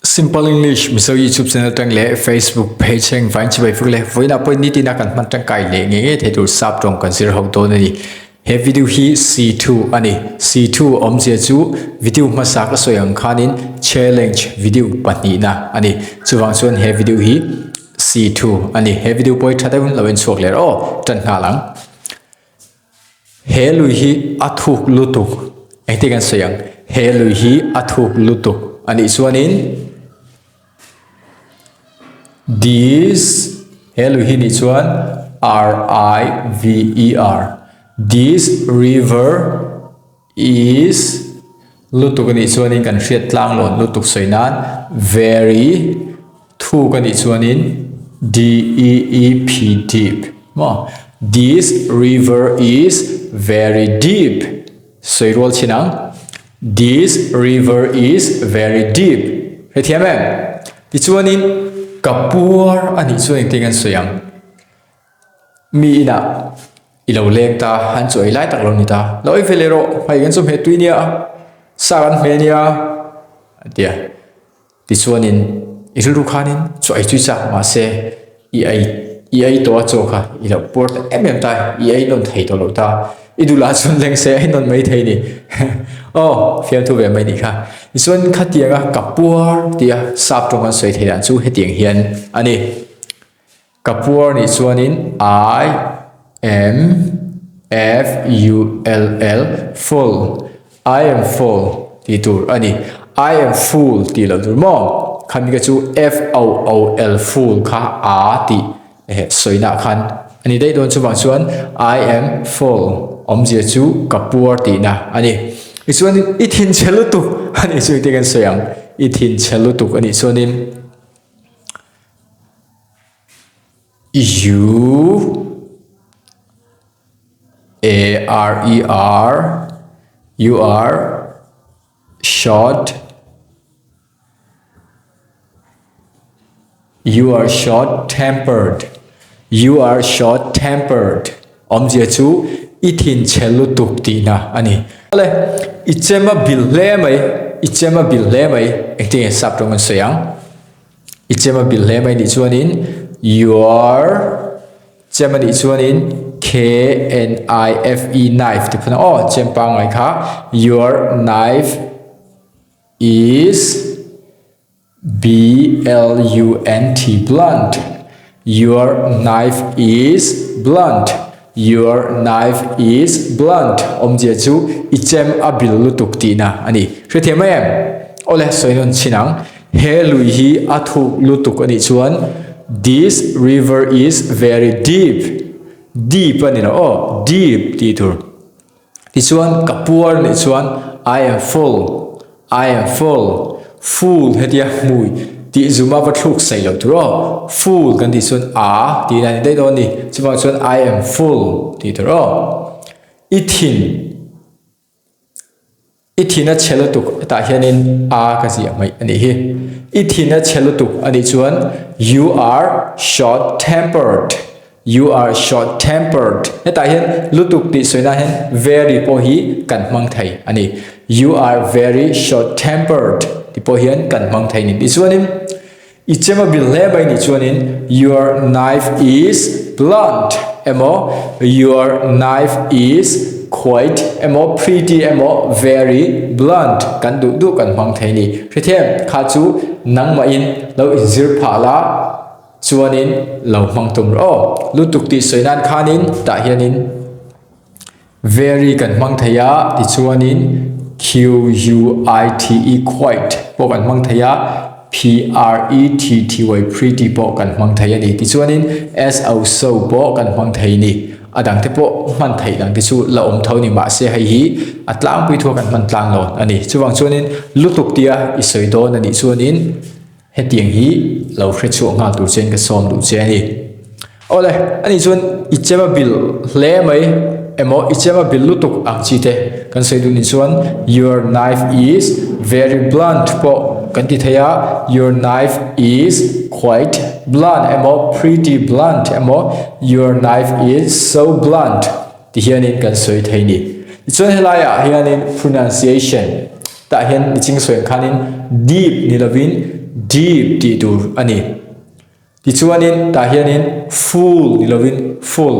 Simple English miso YouTube channel tang le Facebook page heng vain chi bai phuk le voina point ni tina kan man tang kai le nge the tur sap tong kan sir ho to ni he video hi C2 ani C2 om je chu video ma sa ka soyang khanin challenge video pani na ani chuwang chuan he video hi C2 ani he video poi thatai lawen chok le ro tan nga lang he lui hi athuk lutuk ai te kan soyang he lui hi athuk lutuk ani chuanin this hello hi ni chuan river this river is lutuk ni chuanin kan hriat tlang lon lutuk soinan very thu kan ni chuanin deep deep mo this river is very deep soirol chinang this river is very deep he thiam em ti chuanin kapur ani chuan tengan soyang mi ina ilo lek ta han choi lai tak lo ni ta loi velero mai gan som he tuinia saran menia atia ti chuanin iru khanin choi chui cha ma se ai to cho kha ilo port ta ai non thei to lo ta idula chun leng se ai non mai thei ni fiam thu ve mai ni kha chuan khatianga kapur tia sap tongan soi theidan chu hetiang hian ani kapur ni chuanin full I am full ti tur ani I am full ti lo tur mo khami ka chu FOOL full kha a ti soina khan ani dei don chu bang chuan I am full om je chu kapur ti na ani chuan ithin chelutuk ani chu te kan soyang ithin chelutuk ani chuanin you are short tempered om je chu ithin chelutuk ti na ani ale ichema bil le mai ete sap tong soyang ichema bil le mai ni chuanin your chema ni chuanin KNIFE knife ti phana chempa ngai kha your knife is BLUNT blunt your knife is blunt om je chu ichem abil lutuk ti na ani hrethem em ole soinon chinang he lui hi athu lutuk ani chuan this river is very deep ani na deep ti thur ti chuan kapur ni chuan I am full hetia mui ti zuma va thuk sai lo turo full kan ti chuan ti na dei don ni chuan chuan I am full ti turo ithina chelutuk ta hianin ka ji mai ani hi ithina chelutuk ani chuan you are short tempered eta hian lutuk ti soina hian very po hi kan mang thai ani you are very short tempered ti po hian kan mang thai ni ti chuanin ichema bil le bai ni chuanin your knife is blunt your knife is quite pretty very blunt kan du kan mang thai ni hrethem kha chu nang ma in lo inzir phala chuanin lo mang tum ro lutuk ti soinan khanin ta hianin very kan mang thaya ti chuanin QUITE quite po kan mang thaya PRETTY pretty po kan mang thaya ni ti chuanin so po kan mang thai ni adang te po man thai dang ti chu la om thau ni ma se hai hi atlang pui tho kan man tlang lon ani chuwang chuanin lutuk tia isoi don ani chuanin hetiang hi lo hre chu nga tur chen ka som du che ni ole ani chuan ichema bil hle mai ichema bil lutuk ang chi te kan sei du ni chuan your knife is very blunt po kan ti thaya your knife is quite blunt pretty blunt your knife is so blunt ti hianin kan soi thei ni chuan helaya hianin pronunciation ta hian ni ching soin khanin deep ni lovin deep ti tur ani ti chuanin ta hianin full ni lovin full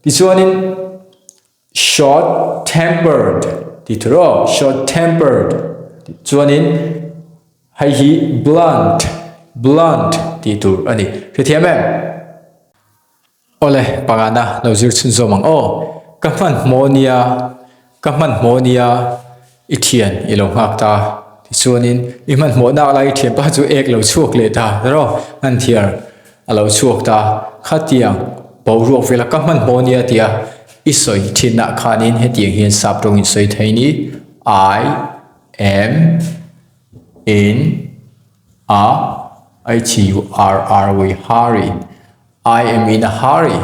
ti chuanin short tempered ti turo short tempered ti chuanin hai hi blunt ti tur ani thế thiam em ole pangana lozir chun zomang o kaman monia ithian ilong hak ta ti chuanin iman mo na lai thiam pa chu ek lo chuak le ta ro an thiar alo chuak ta khatiang boruak vela kaman monia tia isoi thina khanin hetiang hian sap tong in soi thaini I am in a hurry I am in a hurry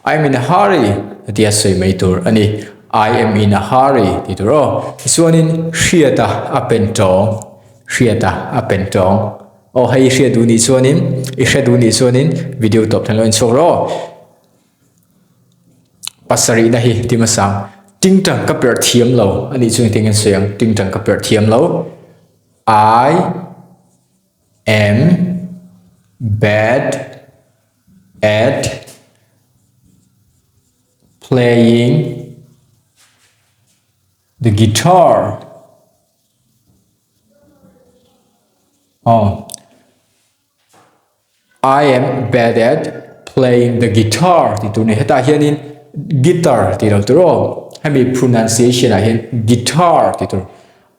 I'm in a hurry tia soi mai tur ani I am in a hurry ti tur o chuanin hriata a pen tong o hei hriat du ni chuanin I hriat du ni chuanin video top than lo in chok ro pasari na hi ti masang tingtang ka per thiam lo ani chuan tengen soyang tingtang ka per thiam lo I am bad at playing the guitar. I am bad at playing the guitar. Ti tu ne heta hianin guitar ti lo turo. Hami pronunciation a hian guitar ti tu.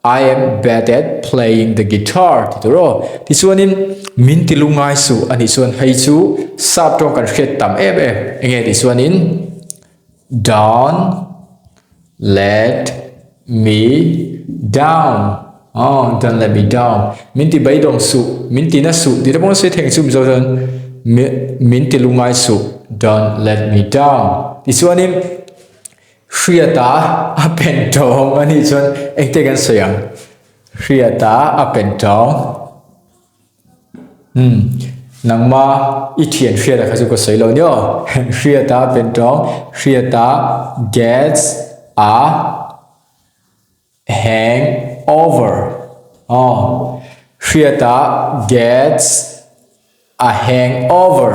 I am bad at playing the guitar ti turo. Ti chuanin min ti lungai su ani chuan hei chu sap tong kan hret tam enge ti chuanin don't let me down. Don't let me down. Min ti bai dong su, min ti na su. Ti da bong se theng chum zo don min ti lungai su. Don't let me down. Ti chuanin hriata a pen tong ani chuan engte kan soyang. Hriata a pen tong. Nangma ithian hriata khasu ko soi lo nyo. Hriata a pen tong. Hriata gets a hangover. Hriata gets a hangover.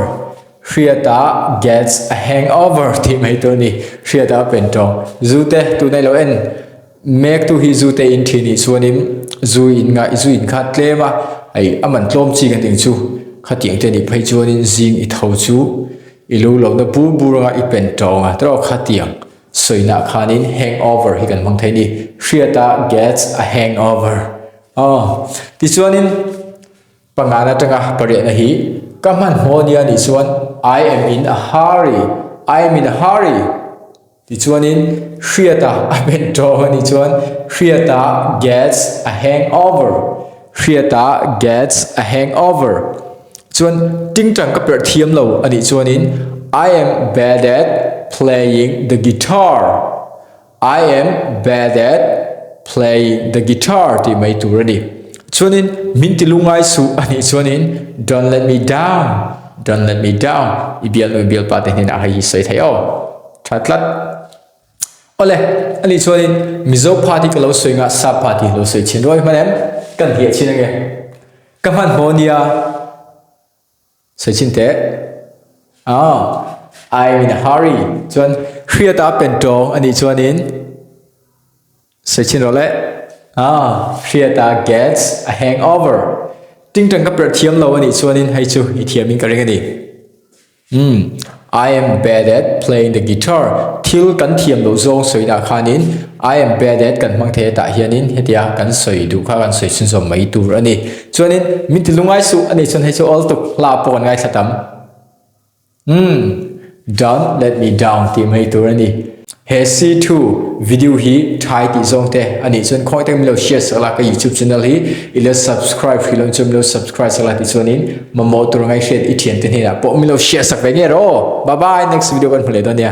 Hriata gets a hangover. Ti mai to ni hriata pen tong. Zute tu nai lo en mek tu hi zute in thini chuanin zu in khat tlema ai aman tlom chi kan ting chu khatiang te ni phai chuanin jing I tho chu ilu lo na bu ranga I pen tong a tro khatiang soina khanin hangover hi kan mang thai ni hriata gets a hangover ti chuanin pangana tanga pare na hi kaman monia ni chuan I am in a hurry ti chuanin hriata a pen tong ani chuan hriata gets a hangover chuan tingtang ka per thiam lo ani chuanin I am bad at playing the guitar ti mai tu ready chuanin min ti lungai su ani chuanin don't let me down ibial pa te nen a hi sai thayo thatlat ole ani chuanin mizo party ka lo soinga sa party lo soi chin roi manem kan hi chin nge kaman monia soi chin te I'm in a hurry chuan hriata pen tong ani chuanin soi chin ro le hriata gets a hangover tingtang ka per thiam lo ani chuanin hei chu I thiamin ka reng ani I am bad at playing the guitar thil kan thiam lo zong soina khanin I am bad at kan mang the ta hianin hetia kan soi du kha kan soi sin som mai tur ani chuanin min ti lungai su ani chon hei chu all tuk la pon ngai thatam don't let me down ti mai tur ani he C-2 video hi thai ti zong te ani chon khoi teng lo share sala ka YouTube channel hi ila subscribe hi lo chum lo subscribe sala ti chonin mamo tur ngai shet I thian te ni na po mi lo share sak ve nge ro bye bye next video kan phule don ya